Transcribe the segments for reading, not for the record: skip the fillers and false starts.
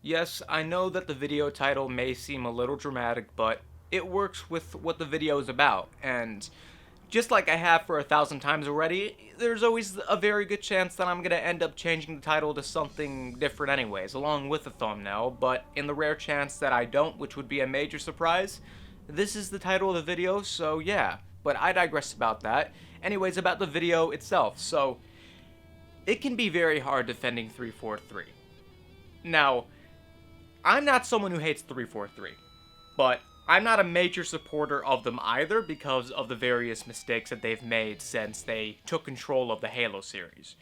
Yes, I know that the video title may seem a little dramatic, but it works with what the video is about, and just like I have for 1,000 times already, there's always a very good chance that I'm gonna end up changing the title to something different anyways, along with the thumbnail, but in the rare chance that I don't, which would be a major surprise, this is the title of the video, so yeah. But I digress about that. Anyways, about the video itself, so it can be very hard defending 343. Now, I'm not someone who hates 343, but I'm not a major supporter of them either because of the various mistakes that they've made since they took control of the Halo series.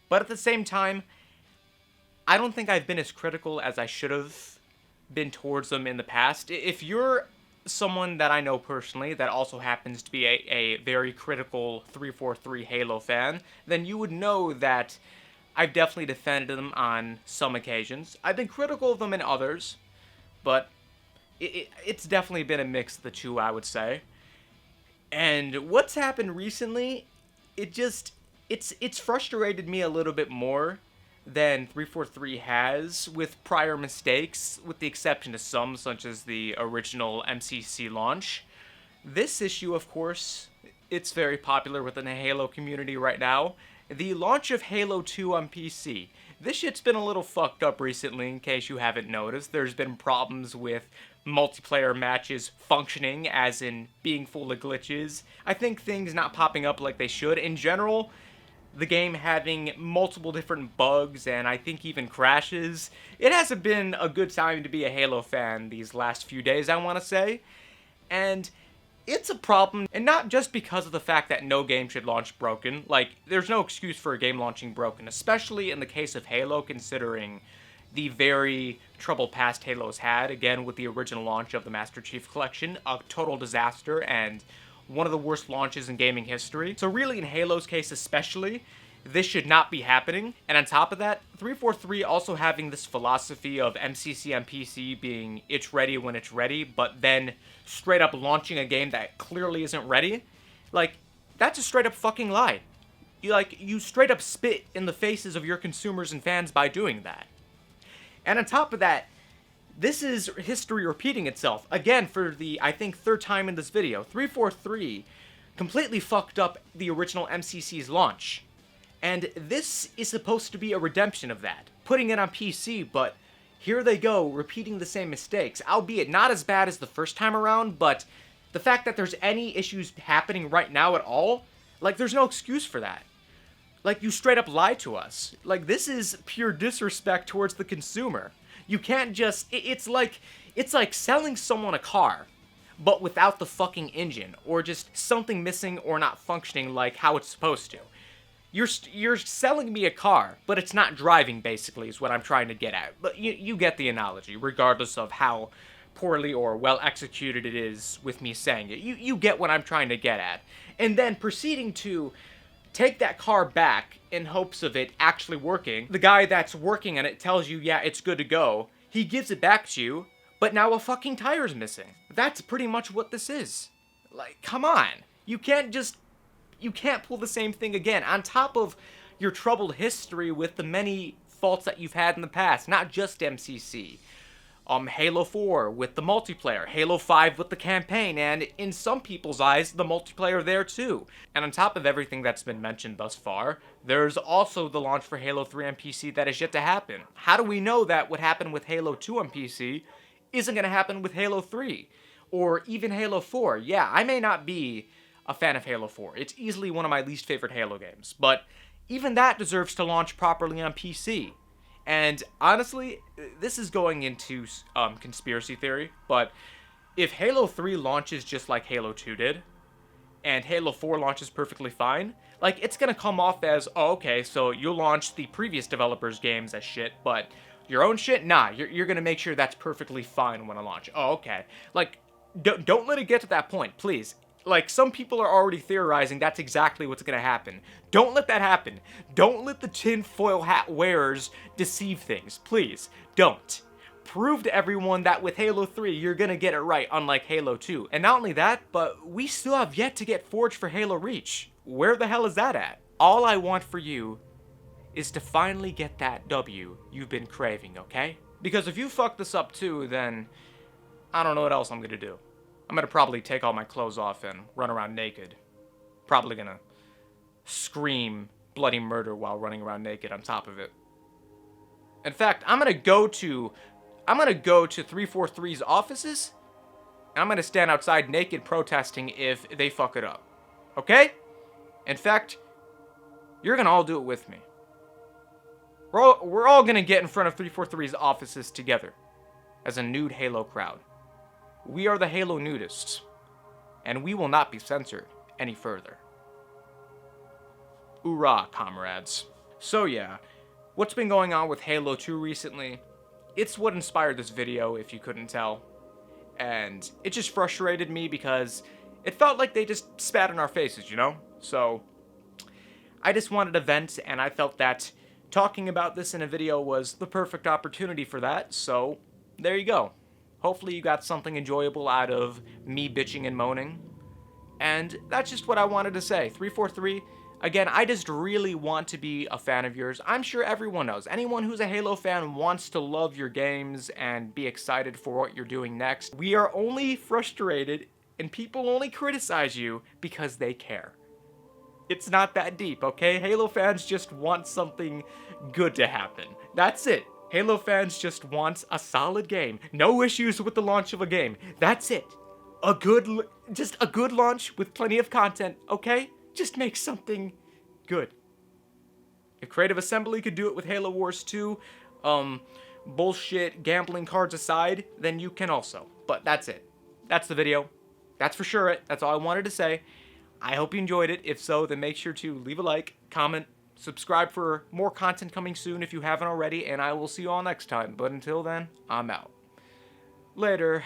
But at the same time, I don't think I've been as critical as I should have been towards them in the past. If you're someone that I know personally that also happens to be a very critical 343 Halo fan, then you would know that I've definitely defended them on some occasions. I've been critical of them in others, but it's definitely been a mix of the two, I would say. And what's happened recently, it's frustrated me a little bit more than 343 has with prior mistakes, with the exception of some, such as the original MCC launch. This issue, of course, it's very popular within the Halo community right now. The launch of Halo 2 on PC. This shit's been a little fucked up recently, in case you haven't noticed. There's been problems with multiplayer matches functioning, as in being full of glitches. I think things not popping up like they should. In general, the game having multiple different bugs and I think even crashes. It hasn't been a good time to be a Halo fan these last few days, I want to say. And it's a problem, and not just because of the fact that no game should launch broken. Like, there's no excuse for a game launching broken, especially in the case of Halo, considering the very troubled past Halo's had, again, with the original launch of the Master Chief Collection, a total disaster, and one of the worst launches in gaming history. So really, in Halo's case especially, this should not be happening. And on top of that, 343 also having this philosophy of MCC on PC being it's ready when it's ready, but then straight up launching a game that clearly isn't ready, like, that's a straight up fucking lie. You straight up spit in the faces of your consumers and fans by doing that. And on top of that, this is history repeating itself. Again, for the, I think, third time in this video, 343 completely fucked up the original MCC's launch. And this is supposed to be a redemption of that, putting it on PC, but here they go, repeating the same mistakes, albeit not as bad as the first time around, but the fact that there's any issues happening right now at all, like, there's no excuse for that. Like, you straight up lied to us. Like, this is pure disrespect towards the consumer. You can't just, it's like selling someone a car, but without the fucking engine, or just something missing or not functioning like how it's supposed to. You're selling me a car, but it's not driving, basically, is what I'm trying to get at. But you get the analogy, regardless of how poorly or well executed it is with me saying it. You get what I'm trying to get at. And then proceeding to take that car back in hopes of it actually working. The guy that's working on it tells you, yeah, it's good to go. He gives it back to you, but now a fucking tire's missing. That's pretty much what this is. Like, come on. You can't pull the same thing again, on top of your troubled history with the many faults that you've had in the past, not just MCC. Halo 4 with the multiplayer, Halo 5 with the campaign, and in some people's eyes, the multiplayer there too. And on top of everything that's been mentioned thus far, there's also the launch for Halo 3 on PC that is yet to happen. How do we know that what happened with Halo 2 on PC isn't going to happen with Halo 3? Or even Halo 4? Yeah, I may not be a fan of Halo 4. It's easily one of my least favorite Halo games, but even that deserves to launch properly on PC. And honestly, this is going into conspiracy theory, but if Halo 3 launches just like Halo 2 did, and Halo 4 launches perfectly fine, like, it's gonna come off as, oh, okay, so you'll launch the previous developers' games as shit, but your own shit? Nah, you're gonna make sure that's perfectly fine when I launch. Oh, okay. Like, don't let it get to that point, please. Like, some people are already theorizing that's exactly what's gonna happen. Don't let that happen. Don't let the tinfoil hat wearers deceive things. Please, don't. Prove to everyone that with Halo 3, you're gonna get it right, unlike Halo 2. And not only that, but we still have yet to get Forge for Halo Reach. Where the hell is that at? All I want for you is to finally get that W you've been craving, okay? Because if you fuck this up too, then I don't know what else I'm gonna do. I'm gonna probably take all my clothes off and run around naked. Probably gonna scream bloody murder while running around naked on top of it. In fact, I'm gonna go to 343's offices, and I'm gonna stand outside naked protesting if they fuck it up. Okay? In fact, you're gonna all do it with me. We're all gonna get in front of 343's offices together as a nude Halo crowd. We are the Halo nudists, and we will not be censored any further. Hoorah, comrades. So yeah, what's been going on with Halo 2 recently? It's what inspired this video, if you couldn't tell. And it just frustrated me because it felt like they just spat in our faces, you know? So I just wanted to vent, and I felt that talking about this in a video was the perfect opportunity for that, so there you go. Hopefully you got something enjoyable out of me bitching and moaning. And that's just what I wanted to say. 343, again, I just really want to be a fan of yours. I'm sure everyone knows. Anyone who's a Halo fan wants to love your games and be excited for what you're doing next. We are only frustrated, and people only criticize you because they care. It's not that deep, okay? Halo fans just want something good to happen. That's it. Halo fans just want a solid game. No issues with the launch of a game. That's it. Just a good launch with plenty of content, okay? Just make something good. If Creative Assembly could do it with Halo Wars 2, bullshit gambling cards aside, then you can also. But that's it. That's the video. That's for sure it. That's all I wanted to say. I hope you enjoyed it. If so, then make sure to leave a like, comment, subscribe for more content coming soon if you haven't already, and I will see you all next time. But until then, I'm out. Later.